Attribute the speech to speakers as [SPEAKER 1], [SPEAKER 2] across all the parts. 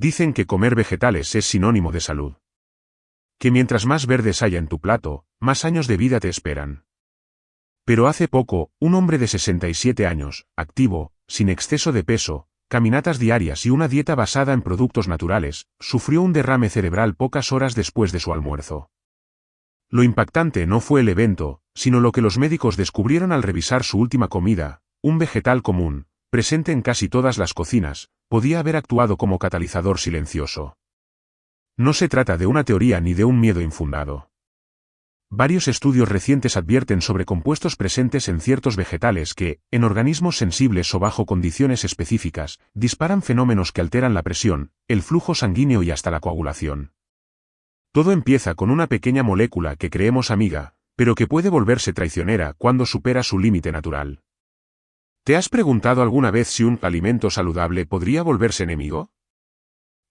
[SPEAKER 1] Dicen que comer vegetales es sinónimo de salud. Que mientras más verdes haya en tu plato, más años de vida te esperan. Pero hace poco, un hombre de 67 años, activo, sin exceso de peso, caminatas diarias y una dieta basada en productos naturales, sufrió un derrame cerebral pocas horas después de su almuerzo. Lo impactante no fue el evento, sino lo que los médicos descubrieron al revisar su última comida: un vegetal común, presente en casi todas las cocinas, podía haber actuado como catalizador silencioso. No se trata de una teoría ni de un miedo infundado. Varios estudios recientes advierten sobre compuestos presentes en ciertos vegetales que, en organismos sensibles o bajo condiciones específicas, disparan fenómenos que alteran la presión, el flujo sanguíneo y hasta la coagulación. Todo empieza con una pequeña molécula que creemos amiga, pero que puede volverse traicionera cuando supera su límite natural. ¿Te has preguntado alguna vez si un alimento saludable podría volverse enemigo?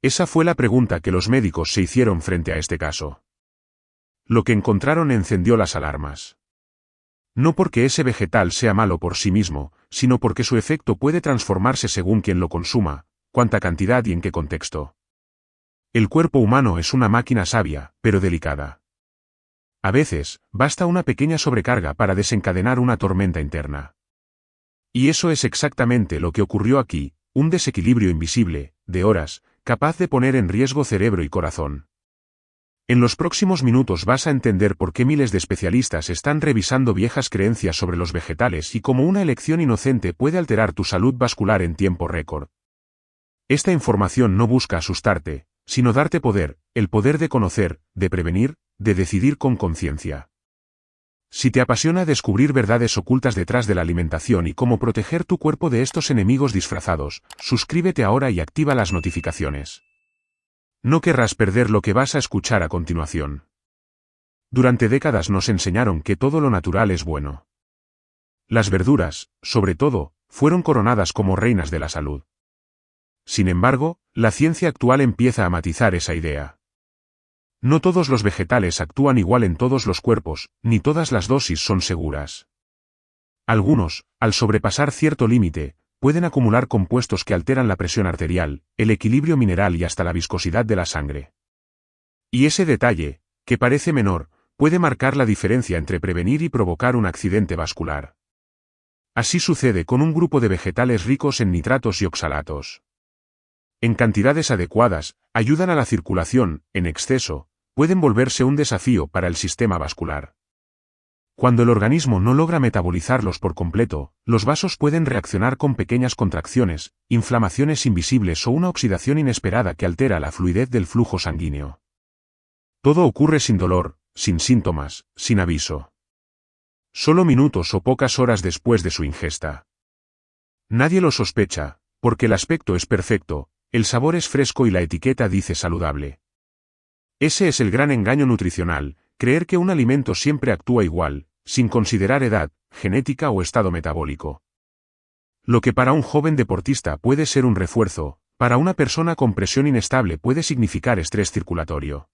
[SPEAKER 1] Esa fue la pregunta que los médicos se hicieron frente a este caso. Lo que encontraron encendió las alarmas. No porque ese vegetal sea malo por sí mismo, sino porque su efecto puede transformarse según quien lo consuma, cuánta cantidad y en qué contexto. El cuerpo humano es una máquina sabia, pero delicada. A veces, basta una pequeña sobrecarga para desencadenar una tormenta interna. Y eso es exactamente lo que ocurrió aquí: un desequilibrio invisible, de horas, capaz de poner en riesgo cerebro y corazón. En los próximos minutos vas a entender por qué miles de especialistas están revisando viejas creencias sobre los vegetales y cómo una elección inocente puede alterar tu salud vascular en tiempo récord. Esta información no busca asustarte, sino darte poder, el poder de conocer, de prevenir, de decidir con conciencia. Si te apasiona descubrir verdades ocultas detrás de la alimentación y cómo proteger tu cuerpo de estos enemigos disfrazados, suscríbete ahora y activa las notificaciones. No querrás perder lo que vas a escuchar a continuación. Durante décadas nos enseñaron que todo lo natural es bueno. Las verduras, sobre todo, fueron coronadas como reinas de la salud. Sin embargo, la ciencia actual empieza a matizar esa idea. No todos los vegetales actúan igual en todos los cuerpos, ni todas las dosis son seguras. Algunos, al sobrepasar cierto límite, pueden acumular compuestos que alteran la presión arterial, el equilibrio mineral y hasta la viscosidad de la sangre. Y ese detalle, que parece menor, puede marcar la diferencia entre prevenir y provocar un accidente vascular. Así sucede con un grupo de vegetales ricos en nitratos y oxalatos. En cantidades adecuadas, ayudan a la circulación; en exceso, pueden volverse un desafío para el sistema vascular. Cuando el organismo no logra metabolizarlos por completo, los vasos pueden reaccionar con pequeñas contracciones, inflamaciones invisibles o una oxidación inesperada que altera la fluidez del flujo sanguíneo. Todo ocurre sin dolor, sin síntomas, sin aviso. Solo minutos o pocas horas después de su ingesta. Nadie lo sospecha, porque el aspecto es perfecto, el sabor es fresco y la etiqueta dice saludable. Ese es el gran engaño nutricional: creer que un alimento siempre actúa igual, sin considerar edad, genética o estado metabólico. Lo que para un joven deportista puede ser un refuerzo, para una persona con presión inestable puede significar estrés circulatorio.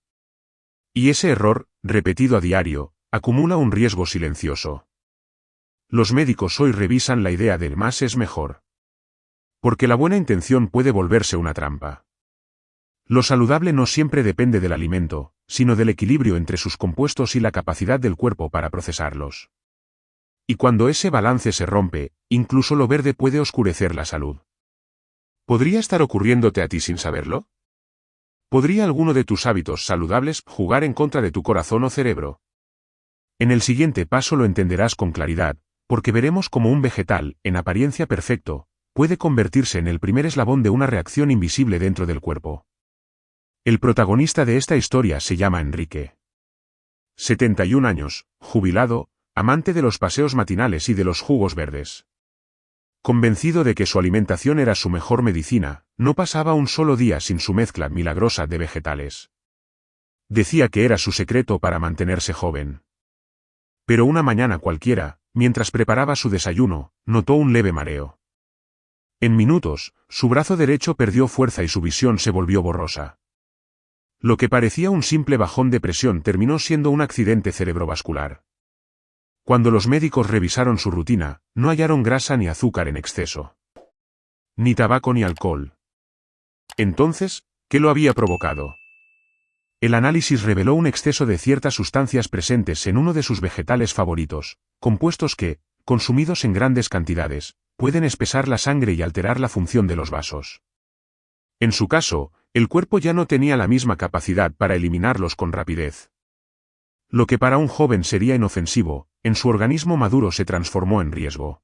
[SPEAKER 1] Y ese error, repetido a diario, acumula un riesgo silencioso. Los médicos hoy revisan la idea del más es mejor. Porque la buena intención puede volverse una trampa. Lo saludable no siempre depende del alimento, sino del equilibrio entre sus compuestos y la capacidad del cuerpo para procesarlos. Y cuando ese balance se rompe, incluso lo verde puede oscurecer la salud. ¿Podría estar ocurriéndote a ti sin saberlo? ¿Podría alguno de tus hábitos saludables jugar en contra de tu corazón o cerebro? En el siguiente paso lo entenderás con claridad, porque veremos cómo un vegetal, en apariencia perfecto, puede convertirse en el primer eslabón de una reacción invisible dentro del cuerpo. El protagonista de esta historia se llama Enrique. 71 años, jubilado, amante de los paseos matinales y de los jugos verdes. Convencido de que su alimentación era su mejor medicina, no pasaba un solo día sin su mezcla milagrosa de vegetales. Decía que era su secreto para mantenerse joven. Pero una mañana cualquiera, mientras preparaba su desayuno, notó un leve mareo. En minutos, su brazo derecho perdió fuerza y su visión se volvió borrosa. Lo que parecía un simple bajón de presión terminó siendo un accidente cerebrovascular. Cuando los médicos revisaron su rutina, no hallaron grasa ni azúcar en exceso. Ni tabaco ni alcohol. Entonces, ¿Qué lo había provocado? El análisis reveló un exceso de ciertas sustancias presentes en uno de sus vegetales favoritos, compuestos que, consumidos en grandes cantidades, pueden espesar la sangre y alterar la función de los vasos. En su caso, el cuerpo ya no tenía la misma capacidad para eliminarlos con rapidez. Lo que para un joven sería inofensivo, en su organismo maduro se transformó en riesgo.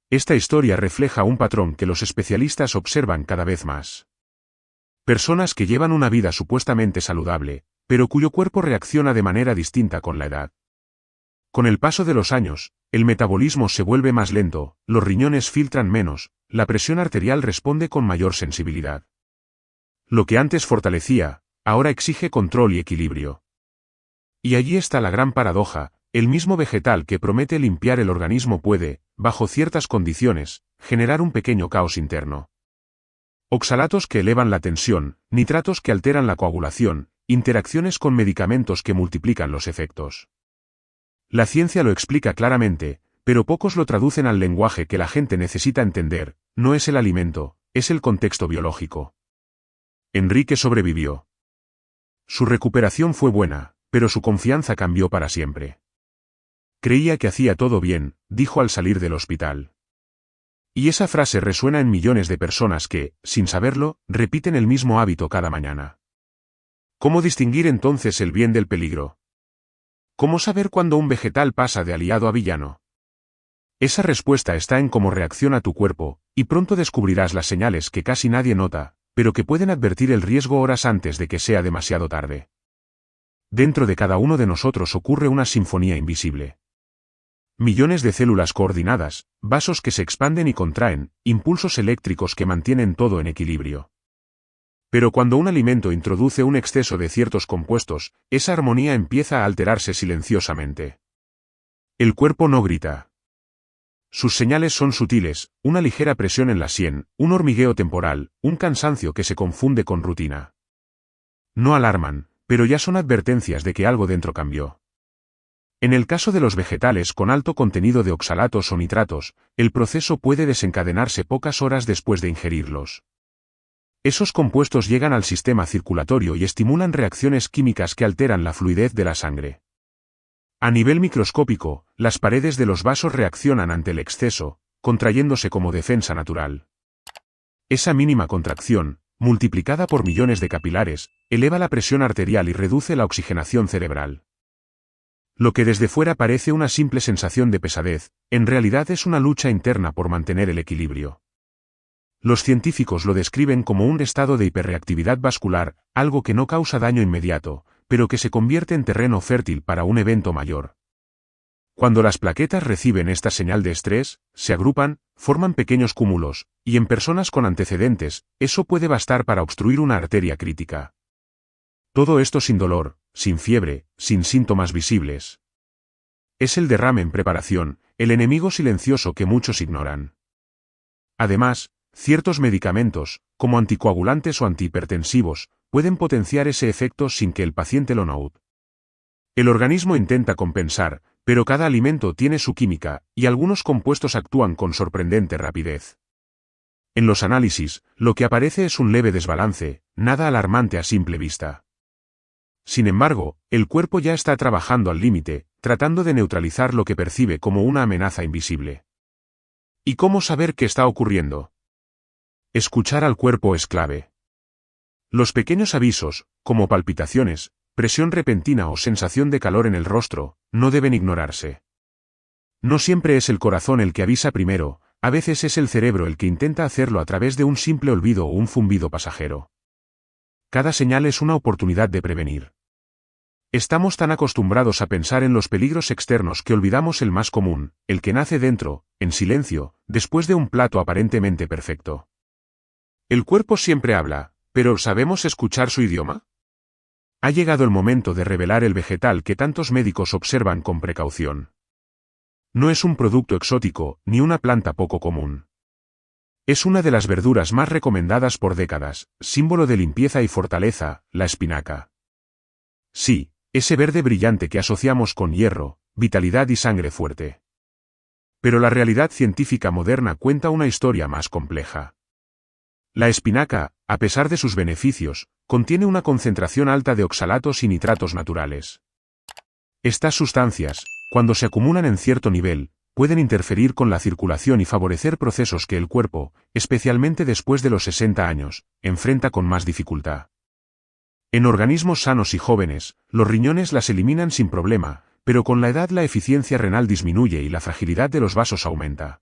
[SPEAKER 1] Esta historia refleja un patrón que los especialistas observan cada vez más. Personas que llevan una vida supuestamente saludable, pero cuyo cuerpo reacciona de manera distinta con la edad. Con el paso de los años, el metabolismo se vuelve más lento, los riñones filtran menos, la presión arterial responde con mayor sensibilidad. Lo que antes fortalecía, ahora exige control y equilibrio. Y allí está la gran paradoja, el mismo vegetal que promete limpiar el organismo puede, bajo ciertas condiciones, generar un pequeño caos interno. Oxalatos que elevan la tensión, nitratos que alteran la coagulación, interacciones con medicamentos que multiplican los efectos. La ciencia lo explica claramente, pero pocos lo traducen al lenguaje que la gente necesita entender, no es el alimento, es el contexto biológico. Enrique sobrevivió. Su recuperación fue buena, pero su confianza cambió para siempre. Creía que hacía todo bien, dijo al salir del hospital. Y esa frase resuena en millones de personas que, sin saberlo, repiten el mismo hábito cada mañana. ¿Cómo distinguir entonces el bien del peligro? ¿Cómo saber cuándo un vegetal pasa de aliado a villano? Esa respuesta está en cómo reacciona tu cuerpo, y pronto descubrirás las señales que casi nadie nota, pero que pueden advertir el riesgo horas antes de que sea demasiado tarde. Dentro de cada uno de nosotros ocurre una sinfonía invisible. Millones de células coordinadas, vasos que se expanden y contraen, impulsos eléctricos que mantienen todo en equilibrio. Pero cuando un alimento introduce un exceso de ciertos compuestos, esa armonía empieza a alterarse silenciosamente. El cuerpo no grita. Sus señales son sutiles, una ligera presión en la sien, un hormigueo temporal, un cansancio que se confunde con rutina. No alarman, pero ya son advertencias de que algo dentro cambió. En el caso de los vegetales con alto contenido de oxalatos o nitratos, el proceso puede desencadenarse pocas horas después de ingerirlos. Esos compuestos llegan al sistema circulatorio y estimulan reacciones químicas que alteran la fluidez de la sangre. A nivel microscópico, las paredes de los vasos reaccionan ante el exceso, contrayéndose como defensa natural. Esa mínima contracción, multiplicada por millones de capilares, eleva la presión arterial y reduce la oxigenación cerebral. Lo que desde fuera parece una simple sensación de pesadez, en realidad es una lucha interna por mantener el equilibrio. Los científicos lo describen como un estado de hiperreactividad vascular, algo que no causa daño inmediato, pero que se convierte en terreno fértil para un evento mayor. Cuando las plaquetas reciben esta señal de estrés, se agrupan, forman pequeños cúmulos, y en personas con antecedentes, eso puede bastar para obstruir una arteria crítica. Todo esto sin dolor, sin fiebre, sin síntomas visibles. Es el derrame en preparación, el enemigo silencioso que muchos ignoran. Además, ciertos medicamentos, como anticoagulantes o antihipertensivos, pueden potenciar ese efecto sin que el paciente lo note. El organismo intenta compensar, pero cada alimento tiene su química, y algunos compuestos actúan con sorprendente rapidez. En los análisis, lo que aparece es un leve desbalance, nada alarmante a simple vista. Sin embargo, el cuerpo ya está trabajando al límite, tratando de neutralizar lo que percibe como una amenaza invisible. ¿Y cómo saber qué está ocurriendo? Escuchar al cuerpo es clave. Los pequeños avisos, como palpitaciones, presión repentina o sensación de calor en el rostro, no deben ignorarse. No siempre es el corazón el que avisa primero, a veces es el cerebro el que intenta hacerlo a través de un simple olvido o un zumbido pasajero. Cada señal es una oportunidad de prevenir. Estamos tan acostumbrados a pensar en los peligros externos que olvidamos el más común, el que nace dentro, en silencio, después de un plato aparentemente perfecto. El cuerpo siempre habla, pero ¿sabemos escuchar su idioma? Ha llegado el momento de revelar el vegetal que tantos médicos observan con precaución. No es un producto exótico, ni una planta poco común. Es una de las verduras más recomendadas por décadas, símbolo de limpieza y fortaleza, la espinaca. Sí, ese verde brillante que asociamos con hierro, vitalidad y sangre fuerte. Pero la realidad científica moderna cuenta una historia más compleja. La espinaca, a pesar de sus beneficios, contiene una concentración alta de oxalatos y nitratos naturales. Estas sustancias, cuando se acumulan en cierto nivel, pueden interferir con la circulación y favorecer procesos que el cuerpo, especialmente después de los 60 años, enfrenta con más dificultad. En organismos sanos y jóvenes, los riñones las eliminan sin problema, pero con la edad la eficiencia renal disminuye y la fragilidad de los vasos aumenta.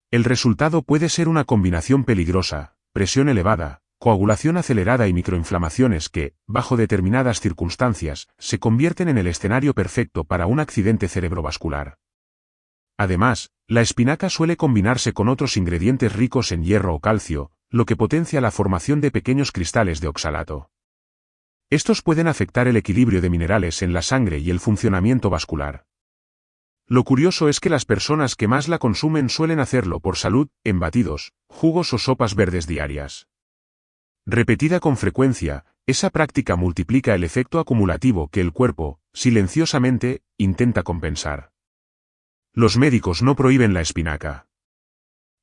[SPEAKER 1] El resultado puede ser una combinación peligrosa: presión elevada, coagulación acelerada y microinflamaciones que, bajo determinadas circunstancias, se convierten en el escenario perfecto para un accidente cerebrovascular. Además, la espinaca suele combinarse con otros ingredientes ricos en hierro o calcio, lo que potencia la formación de pequeños cristales de oxalato. Estos pueden afectar el equilibrio de minerales en la sangre y el funcionamiento vascular. Lo curioso es que las personas que más la consumen suelen hacerlo por salud, en batidos, jugos o sopas verdes diarias. Repetida con frecuencia, esa práctica multiplica el efecto acumulativo que el cuerpo, silenciosamente, intenta compensar. Los médicos no prohíben la espinaca,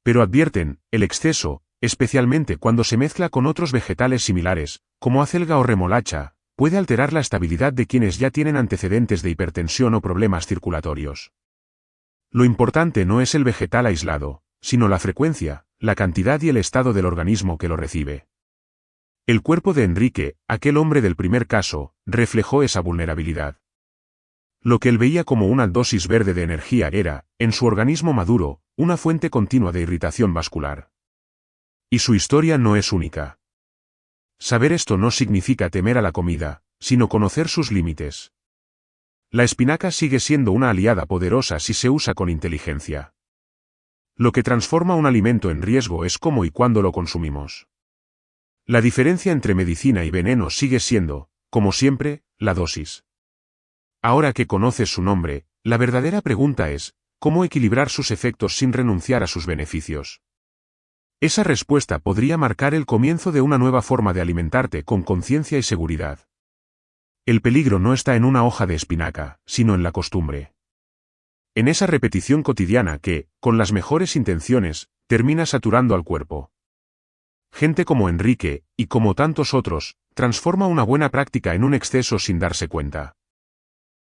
[SPEAKER 1] pero advierten: el exceso, especialmente cuando se mezcla con otros vegetales similares, como acelga o remolacha, puede alterar la estabilidad de quienes ya tienen antecedentes de hipertensión o problemas circulatorios. Lo importante no es el vegetal aislado, sino la frecuencia, la cantidad y el estado del organismo que lo recibe. El cuerpo de Enrique, aquel hombre del primer caso, reflejó esa vulnerabilidad. Lo que él veía como una dosis verde de energía era, en su organismo maduro, una fuente continua de irritación vascular. Y su historia no es única. Saber esto no significa temer a la comida, sino conocer sus límites. La espinaca sigue siendo una aliada poderosa si se usa con inteligencia. Lo que transforma un alimento en riesgo es cómo y cuándo lo consumimos. La diferencia entre medicina y veneno sigue siendo, como siempre, la dosis. Ahora que conoces su nombre, la verdadera pregunta es: ¿cómo equilibrar sus efectos sin renunciar a sus beneficios? Esa respuesta podría marcar el comienzo de una nueva forma de alimentarte con conciencia y seguridad. El peligro no está en una hoja de espinaca, sino en la costumbre. En esa repetición cotidiana que, con las mejores intenciones, termina saturando al cuerpo. Gente como Enrique, y como tantos otros, transforma una buena práctica en un exceso sin darse cuenta.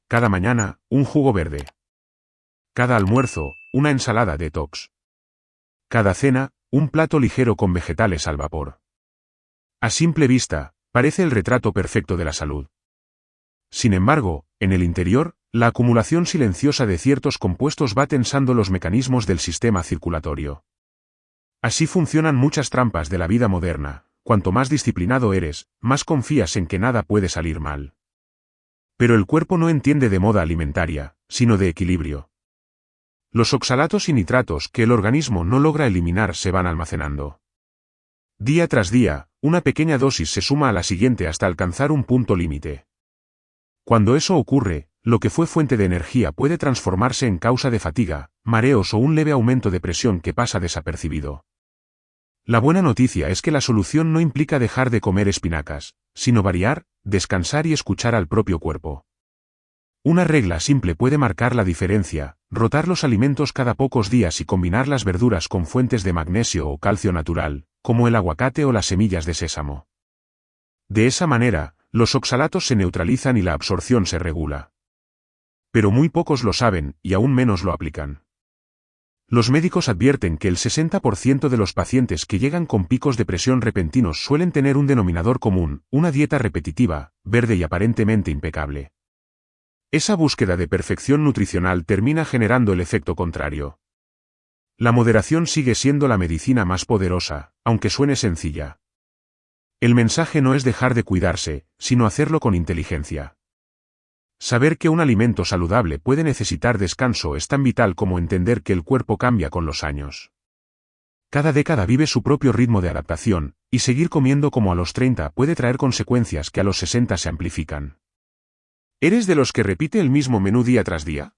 [SPEAKER 1] Cada mañana, un jugo verde. Cada almuerzo, una ensalada detox. Cada cena, un plato ligero con vegetales al vapor. A simple vista, parece el retrato perfecto de la salud. Sin embargo, en el interior, la acumulación silenciosa de ciertos compuestos va tensando los mecanismos del sistema circulatorio. Así funcionan muchas trampas de la vida moderna: cuanto más disciplinado eres, más confías en que nada puede salir mal. Pero el cuerpo no entiende de moda alimentaria, sino de equilibrio. Los oxalatos y nitratos que el organismo no logra eliminar se van almacenando. Día tras día, una pequeña dosis se suma a la siguiente hasta alcanzar un punto límite. Cuando eso ocurre, lo que fue fuente de energía puede transformarse en causa de fatiga, mareos o un leve aumento de presión que pasa desapercibido. La buena noticia es que la solución no implica dejar de comer espinacas, sino variar, descansar y escuchar al propio cuerpo. Una regla simple puede marcar la diferencia: rotar los alimentos cada pocos días y combinar las verduras con fuentes de magnesio o calcio natural, como el aguacate o las semillas de sésamo. De esa manera, los oxalatos se neutralizan y la absorción se regula. Pero muy pocos lo saben, y aún menos lo aplican. Los médicos advierten que el 60% de los pacientes que llegan con picos de presión repentinos suelen tener un denominador común: una dieta repetitiva, verde y aparentemente impecable. Esa búsqueda de perfección nutricional termina generando el efecto contrario. La moderación sigue siendo la medicina más poderosa, aunque suene sencilla. El mensaje no es dejar de cuidarse, sino hacerlo con inteligencia. Saber que un alimento saludable puede necesitar descanso es tan vital como entender que el cuerpo cambia con los años. Cada década vive su propio ritmo de adaptación, y seguir comiendo como a los 30 puede traer consecuencias que a los 60 se amplifican. ¿Eres de los que repite el mismo menú día tras día?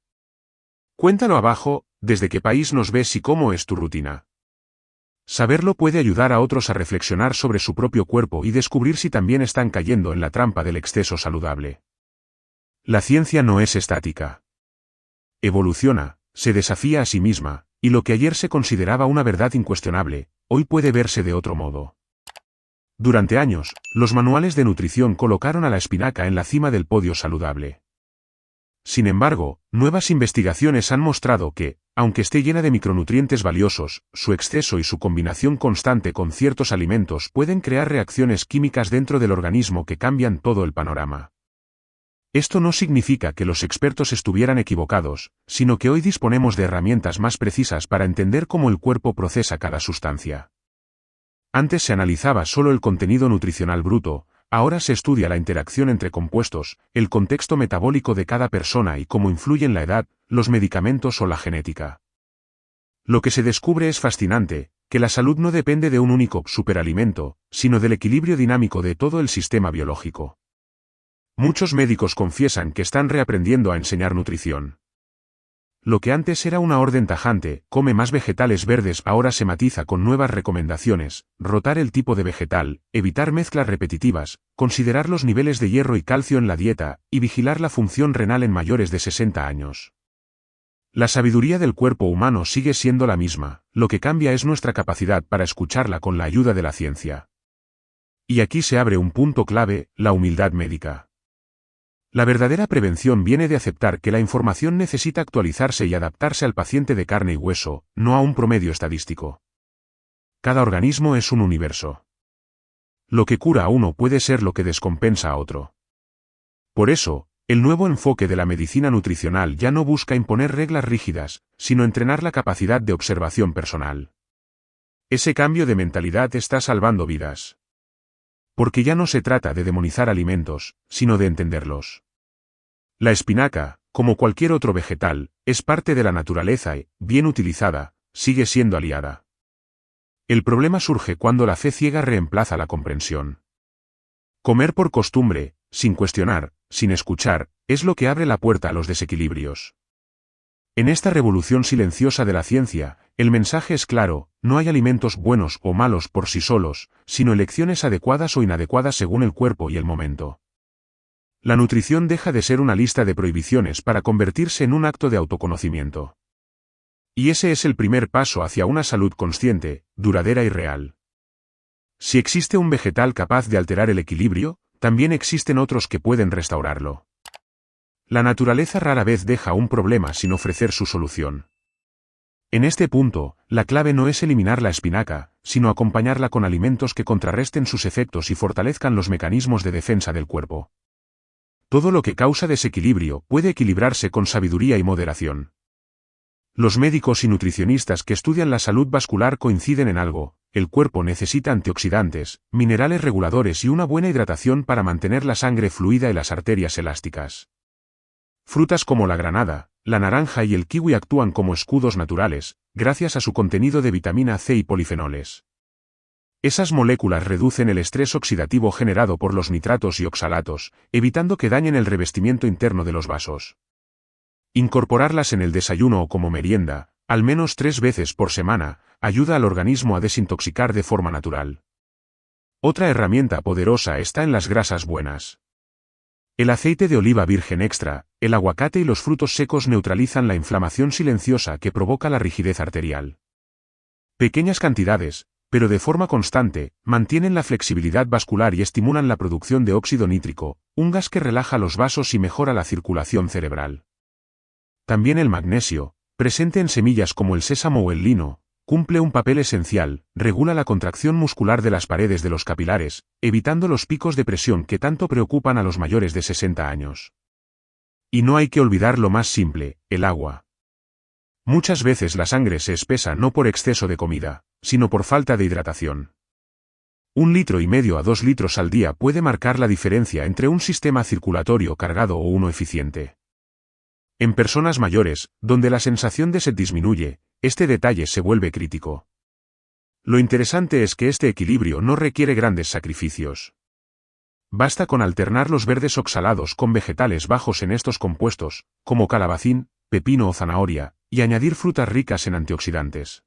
[SPEAKER 1] Cuéntalo abajo: ¿desde qué país nos ves y cómo es tu rutina? Saberlo puede ayudar a otros a reflexionar sobre su propio cuerpo y descubrir si también están cayendo en la trampa del exceso saludable. La ciencia no es estática. Evoluciona, se desafía a sí misma, y lo que ayer se consideraba una verdad incuestionable, hoy puede verse de otro modo. Durante años, los manuales de nutrición colocaron a la espinaca en la cima del podio saludable. Sin embargo, nuevas investigaciones han mostrado que, aunque esté llena de micronutrientes valiosos, su exceso y su combinación constante con ciertos alimentos pueden crear reacciones químicas dentro del organismo que cambian todo el panorama. Esto no significa que los expertos estuvieran equivocados, sino que hoy disponemos de herramientas más precisas para entender cómo el cuerpo procesa cada sustancia. Antes se analizaba solo el contenido nutricional bruto, ahora se estudia la interacción entre compuestos, el contexto metabólico de cada persona y cómo influyen la edad, los medicamentos o la genética. Lo que se descubre es fascinante, que la salud no depende de un único superalimento, sino del equilibrio dinámico de todo el sistema biológico. Muchos médicos confiesan que están reaprendiendo a enseñar nutrición. Lo que antes era una orden tajante, come más vegetales verdes, ahora se matiza con nuevas recomendaciones, rotar el tipo de vegetal, evitar mezclas repetitivas, considerar los niveles de hierro y calcio en la dieta, y vigilar la función renal en mayores de 60 años. La sabiduría del cuerpo humano sigue siendo la misma, lo que cambia es nuestra capacidad para escucharla con la ayuda de la ciencia. Y aquí se abre un punto clave, la humildad médica. La verdadera prevención viene de aceptar que la información necesita actualizarse y adaptarse al paciente de carne y hueso, no a un promedio estadístico. Cada organismo es un universo. Lo que cura a uno puede ser lo que descompensa a otro. Por eso, el nuevo enfoque de la medicina nutricional ya no busca imponer reglas rígidas, sino entrenar la capacidad de observación personal. Ese cambio de mentalidad está salvando vidas. Porque ya no se trata de demonizar alimentos, sino de entenderlos. La espinaca, como cualquier otro vegetal, es parte de la naturaleza y, bien utilizada, sigue siendo aliada. El problema surge cuando la fe ciega reemplaza la comprensión. Comer por costumbre, sin cuestionar, sin escuchar, es lo que abre la puerta a los desequilibrios. En esta revolución silenciosa de la ciencia, el mensaje es claro: no hay alimentos buenos o malos por sí solos, sino elecciones adecuadas o inadecuadas según el cuerpo y el momento. La nutrición deja de ser una lista de prohibiciones para convertirse en un acto de autoconocimiento. Y ese es el primer paso hacia una salud consciente, duradera y real. Si existe un vegetal capaz de alterar el equilibrio, también existen otros que pueden restaurarlo. La naturaleza rara vez deja un problema sin ofrecer su solución. En este punto, la clave no es eliminar la espinaca, sino acompañarla con alimentos que contrarresten sus efectos y fortalezcan los mecanismos de defensa del cuerpo. Todo lo que causa desequilibrio puede equilibrarse con sabiduría y moderación. Los médicos y nutricionistas que estudian la salud vascular coinciden en algo: el cuerpo necesita antioxidantes, minerales reguladores y una buena hidratación para mantener la sangre fluida y las arterias elásticas. Frutas como la granada, la naranja y el kiwi actúan como escudos naturales, gracias a su contenido de vitamina C y polifenoles. Esas moléculas reducen el estrés oxidativo generado por los nitratos y oxalatos, evitando que dañen el revestimiento interno de los vasos. Incorporarlas en el desayuno o como merienda, al menos 3 veces por semana, ayuda al organismo a desintoxicar de forma natural. Otra herramienta poderosa está en las grasas buenas. El aceite de oliva virgen extra, el aguacate y los frutos secos neutralizan la inflamación silenciosa que provoca la rigidez arterial. Pequeñas cantidades, pero de forma constante, mantienen la flexibilidad vascular y estimulan la producción de óxido nítrico, un gas que relaja los vasos y mejora la circulación cerebral. También el magnesio, presente en semillas como el sésamo o el lino, cumple un papel esencial: regula la contracción muscular de las paredes de los capilares, evitando los picos de presión que tanto preocupan a los mayores de 60 años. Y no hay que olvidar lo más simple: el agua. Muchas veces la sangre se espesa no por exceso de comida, sino por falta de hidratación. 1,5 litros a 2 litros al día puede marcar la diferencia entre un sistema circulatorio cargado o uno eficiente. En personas mayores, donde la sensación de sed disminuye, este detalle se vuelve crítico. Lo interesante es que este equilibrio no requiere grandes sacrificios. Basta con alternar los verdes oxalados con vegetales bajos en estos compuestos, como calabacín, pepino o zanahoria, y añadir frutas ricas en antioxidantes.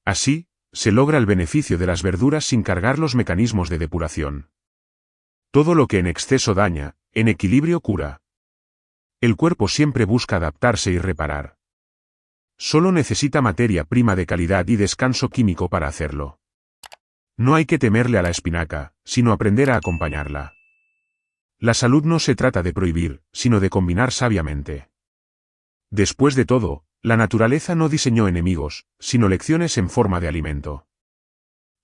[SPEAKER 1] Así, se logra el beneficio de las verduras sin cargar los mecanismos de depuración. Todo lo que en exceso daña, en equilibrio cura. El cuerpo siempre busca adaptarse y reparar. Solo necesita materia prima de calidad y descanso químico para hacerlo. No hay que temerle a la espinaca, sino aprender a acompañarla. La salud no se trata de prohibir, sino de combinar sabiamente. Después de todo, la naturaleza no diseñó enemigos, sino lecciones en forma de alimento.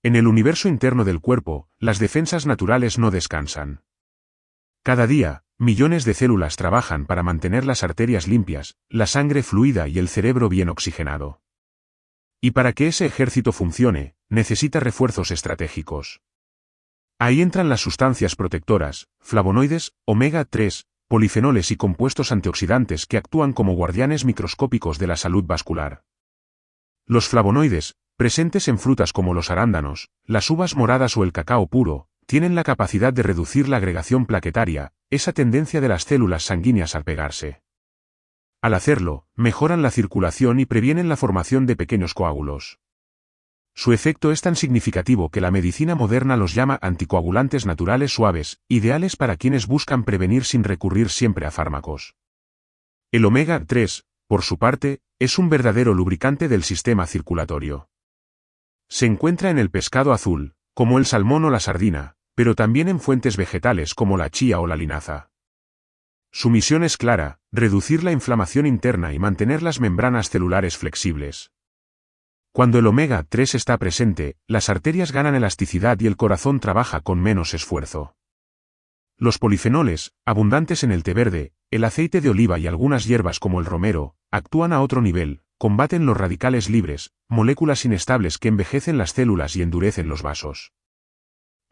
[SPEAKER 1] En el universo interno del cuerpo, las defensas naturales no descansan. Cada día, millones de células trabajan para mantener las arterias limpias, la sangre fluida y el cerebro bien oxigenado. Y para que ese ejército funcione, necesita refuerzos estratégicos. Ahí entran las sustancias protectoras, flavonoides, omega 3, polifenoles y compuestos antioxidantes que actúan como guardianes microscópicos de la salud vascular. Los flavonoides, presentes en frutas como los arándanos, las uvas moradas o el cacao puro, tienen la capacidad de reducir la agregación plaquetaria, esa tendencia de las células sanguíneas al pegarse. Al hacerlo, mejoran la circulación y previenen la formación de pequeños coágulos. Su efecto es tan significativo que la medicina moderna los llama anticoagulantes naturales suaves, ideales para quienes buscan prevenir sin recurrir siempre a fármacos. El omega 3, por su parte, es un verdadero lubricante del sistema circulatorio. Se encuentra en el pescado azul, como el salmón o la sardina, pero también en fuentes vegetales como la chía o la linaza. Su misión es clara: reducir la inflamación interna y mantener las membranas celulares flexibles. Cuando el omega 3 está presente, las arterias ganan elasticidad y el corazón trabaja con menos esfuerzo. Los polifenoles, abundantes en el té verde, el aceite de oliva y algunas hierbas como el romero, actúan a otro nivel, combaten los radicales libres, moléculas inestables que envejecen las células y endurecen los vasos.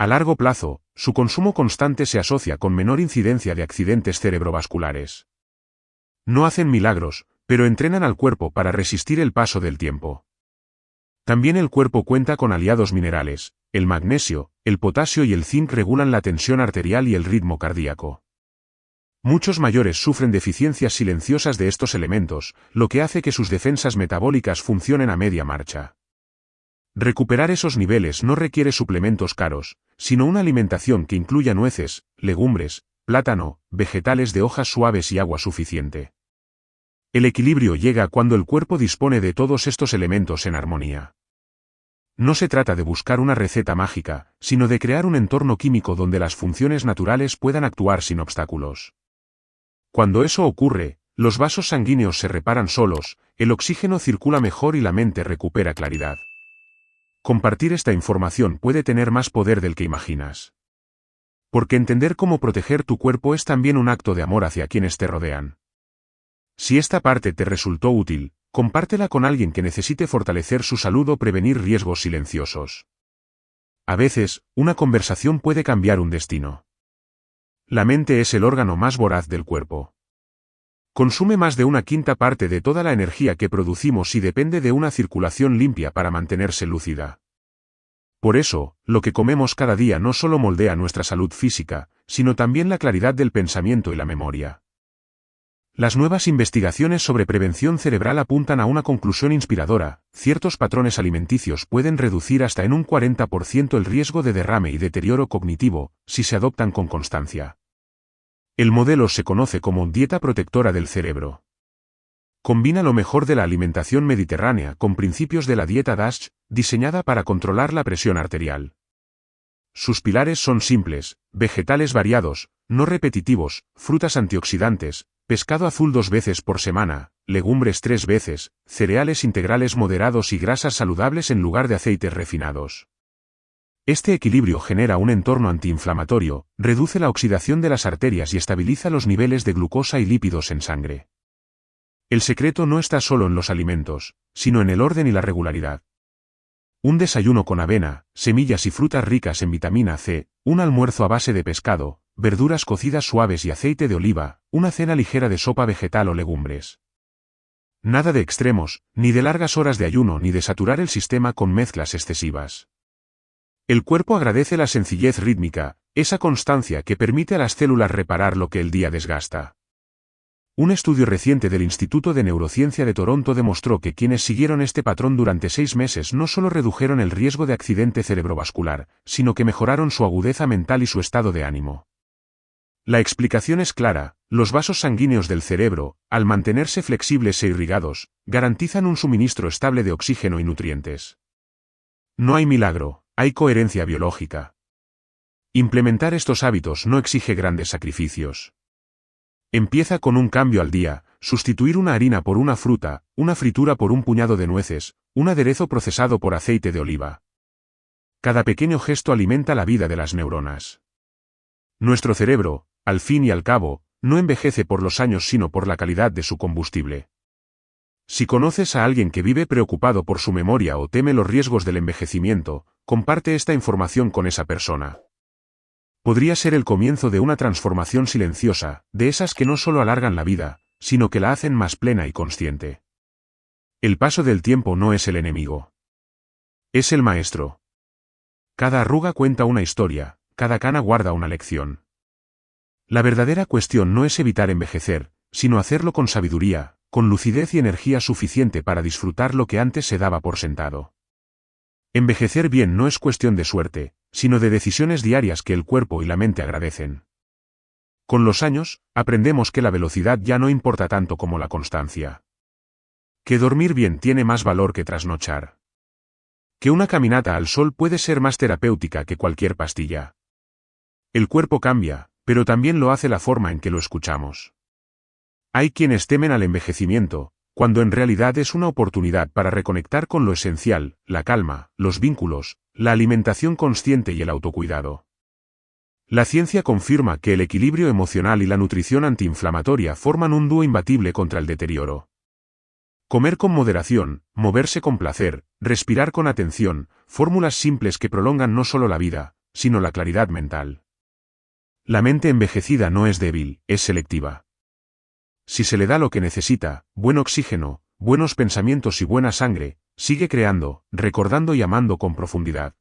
[SPEAKER 1] A largo plazo, su consumo constante se asocia con menor incidencia de accidentes cerebrovasculares. No hacen milagros, pero entrenan al cuerpo para resistir el paso del tiempo. También el cuerpo cuenta con aliados minerales: el magnesio, el potasio y el zinc regulan la tensión arterial y el ritmo cardíaco. Muchos mayores sufren deficiencias silenciosas de estos elementos, lo que hace que sus defensas metabólicas funcionen a media marcha. Recuperar esos niveles no requiere suplementos caros, sino una alimentación que incluya nueces, legumbres, plátano, vegetales de hojas suaves y agua suficiente. El equilibrio llega cuando el cuerpo dispone de todos estos elementos en armonía. No se trata de buscar una receta mágica, sino de crear un entorno químico donde las funciones naturales puedan actuar sin obstáculos. Cuando eso ocurre, los vasos sanguíneos se reparan solos, el oxígeno circula mejor y la mente recupera claridad. Compartir esta información puede tener más poder del que imaginas. Porque entender cómo proteger tu cuerpo es también un acto de amor hacia quienes te rodean. Si esta parte te resultó útil, compártela con alguien que necesite fortalecer su salud o prevenir riesgos silenciosos. A veces, una conversación puede cambiar un destino. La mente es el órgano más voraz del cuerpo. Consume más de 1/5 de toda la energía que producimos y depende de una circulación limpia para mantenerse lúcida. Por eso, lo que comemos cada día no solo moldea nuestra salud física, sino también la claridad del pensamiento y la memoria. Las nuevas investigaciones sobre prevención cerebral apuntan a una conclusión inspiradora: ciertos patrones alimenticios pueden reducir hasta en un 40% el riesgo de derrame y deterioro cognitivo, si se adoptan con constancia. El modelo se conoce como dieta protectora del cerebro. Combina lo mejor de la alimentación mediterránea con principios de la dieta DASH, diseñada para controlar la presión arterial. Sus pilares son simples: vegetales variados, no repetitivos, frutas antioxidantes, pescado azul 2 veces por semana, legumbres 3 veces, cereales integrales moderados y grasas saludables en lugar de aceites refinados. Este equilibrio genera un entorno antiinflamatorio, reduce la oxidación de las arterias y estabiliza los niveles de glucosa y lípidos en sangre. El secreto no está solo en los alimentos, sino en el orden y la regularidad. Un desayuno con avena, semillas y frutas ricas en vitamina C, un almuerzo a base de pescado, verduras cocidas suaves y aceite de oliva, una cena ligera de sopa vegetal o legumbres. Nada de extremos, ni de largas horas de ayuno ni de saturar el sistema con mezclas excesivas. El cuerpo agradece la sencillez rítmica, esa constancia que permite a las células reparar lo que el día desgasta. Un estudio reciente del Instituto de Neurociencia de Toronto demostró que quienes siguieron este patrón durante 6 meses no solo redujeron el riesgo de accidente cerebrovascular, sino que mejoraron su agudeza mental y su estado de ánimo. La explicación es clara: los vasos sanguíneos del cerebro, al mantenerse flexibles e irrigados, garantizan un suministro estable de oxígeno y nutrientes. No hay milagro, hay coherencia biológica. Implementar estos hábitos no exige grandes sacrificios. Empieza con un cambio al día, sustituir una harina por una fruta, una fritura por un puñado de nueces, un aderezo procesado por aceite de oliva. Cada pequeño gesto alimenta la vida de las neuronas. Nuestro cerebro, al fin y al cabo, no envejece por los años sino por la calidad de su combustible. Si conoces a alguien que vive preocupado por su memoria o teme los riesgos del envejecimiento, comparte esta información con esa persona. Podría ser el comienzo de una transformación silenciosa, de esas que no solo alargan la vida, sino que la hacen más plena y consciente. El paso del tiempo no es el enemigo. Es el maestro. Cada arruga cuenta una historia, cada cana guarda una lección. La verdadera cuestión no es evitar envejecer, sino hacerlo con sabiduría, con lucidez y energía suficiente para disfrutar lo que antes se daba por sentado. Envejecer bien no es cuestión de suerte, sino de decisiones diarias que el cuerpo y la mente agradecen. Con los años, aprendemos que la velocidad ya no importa tanto como la constancia. Que dormir bien tiene más valor que trasnochar. Que una caminata al sol puede ser más terapéutica que cualquier pastilla. El cuerpo cambia, pero también lo hace la forma en que lo escuchamos. Hay quienes temen al envejecimiento, cuando en realidad es una oportunidad para reconectar con lo esencial, la calma, los vínculos, la alimentación consciente y el autocuidado. La ciencia confirma que el equilibrio emocional y la nutrición antiinflamatoria forman un dúo imbatible contra el deterioro. Comer con moderación, moverse con placer, respirar con atención, fórmulas simples que prolongan no solo la vida, sino la claridad mental. La mente envejecida no es débil, es selectiva. Si se le da lo que necesita, buen oxígeno, buenos pensamientos y buena sangre, sigue creando, recordando y amando con profundidad.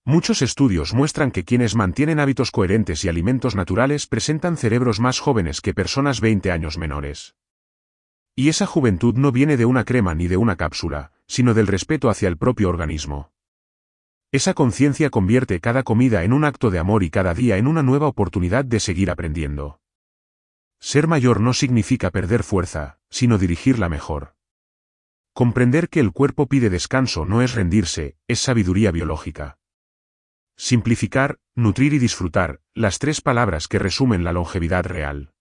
[SPEAKER 1] Muchos estudios muestran que quienes mantienen hábitos coherentes y alimentos naturales presentan cerebros más jóvenes que personas 20 años menores. Y esa juventud no viene de una crema ni de una cápsula, sino del respeto hacia el propio organismo. Esa conciencia convierte cada comida en un acto de amor y cada día en una nueva oportunidad de seguir aprendiendo. Ser mayor no significa perder fuerza, sino dirigirla mejor. Comprender que el cuerpo pide descanso no es rendirse, es sabiduría biológica. Simplificar, nutrir y disfrutar, las tres palabras que resumen la longevidad real.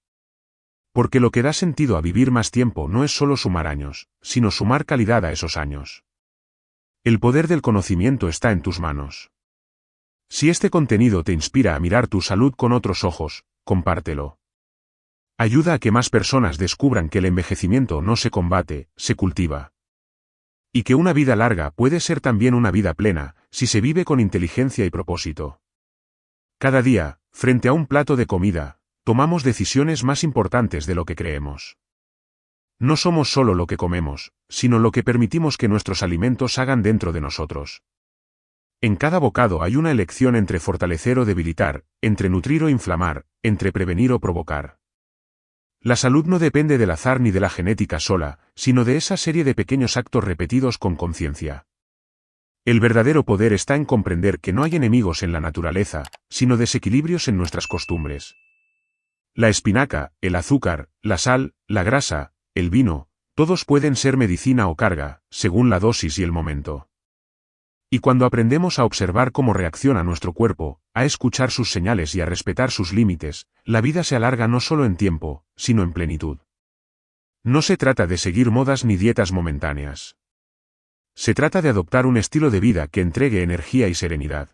[SPEAKER 1] Porque lo que da sentido a vivir más tiempo no es solo sumar años, sino sumar calidad a esos años. El poder del conocimiento está en tus manos. Si este contenido te inspira a mirar tu salud con otros ojos, compártelo. Ayuda a que más personas descubran que el envejecimiento no se combate, se cultiva. Y que una vida larga puede ser también una vida plena, si se vive con inteligencia y propósito. Cada día, frente a un plato de comida, tomamos decisiones más importantes de lo que creemos. No somos solo lo que comemos, sino lo que permitimos que nuestros alimentos hagan dentro de nosotros. En cada bocado hay una elección entre fortalecer o debilitar, entre nutrir o inflamar, entre prevenir o provocar. La salud no depende del azar ni de la genética sola, sino de esa serie de pequeños actos repetidos con conciencia. El verdadero poder está en comprender que no hay enemigos en la naturaleza, sino desequilibrios en nuestras costumbres. La espinaca, el azúcar, la sal, la grasa, el vino, todos pueden ser medicina o carga, según la dosis y el momento. Y cuando aprendemos a observar cómo reacciona nuestro cuerpo, a escuchar sus señales y a respetar sus límites, la vida se alarga no solo en tiempo, sino en plenitud. No se trata de seguir modas ni dietas momentáneas. Se trata de adoptar un estilo de vida que entregue energía y serenidad.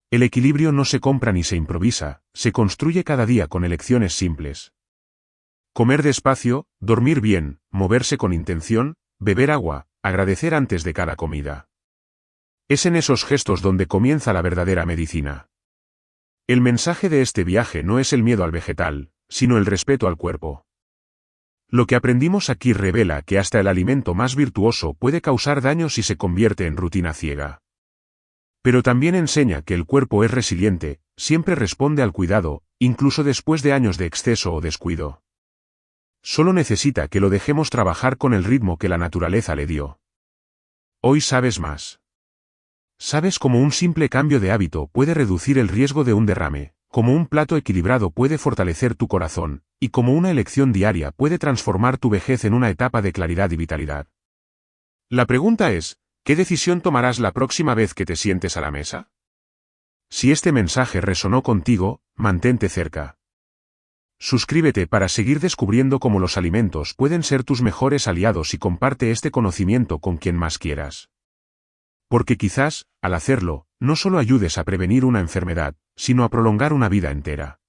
[SPEAKER 1] El equilibrio no se compra ni se improvisa, se construye cada día con elecciones simples. Comer despacio, dormir bien, moverse con intención, beber agua, agradecer antes de cada comida. Es en esos gestos donde comienza la verdadera medicina. El mensaje de este viaje no es el miedo al vegetal, sino el respeto al cuerpo. Lo que aprendimos aquí revela que hasta el alimento más virtuoso puede causar daño si se convierte en rutina ciega. Pero también enseña que el cuerpo es resiliente, siempre responde al cuidado, incluso después de años de exceso o descuido. Solo necesita que lo dejemos trabajar con el ritmo que la naturaleza le dio. Hoy sabes más. Sabes cómo un simple cambio de hábito puede reducir el riesgo de un derrame, cómo un plato equilibrado puede fortalecer tu corazón, y cómo una elección diaria puede transformar tu vejez en una etapa de claridad y vitalidad. La pregunta es, ¿Qué decisión tomarás la próxima vez que te sientes a la mesa? Si este mensaje resonó contigo, mantente cerca. Suscríbete para seguir descubriendo cómo los alimentos pueden ser tus mejores aliados y comparte este conocimiento con quien más quieras. Porque quizás, al hacerlo, no solo ayudes a prevenir una enfermedad, sino a prolongar una vida entera.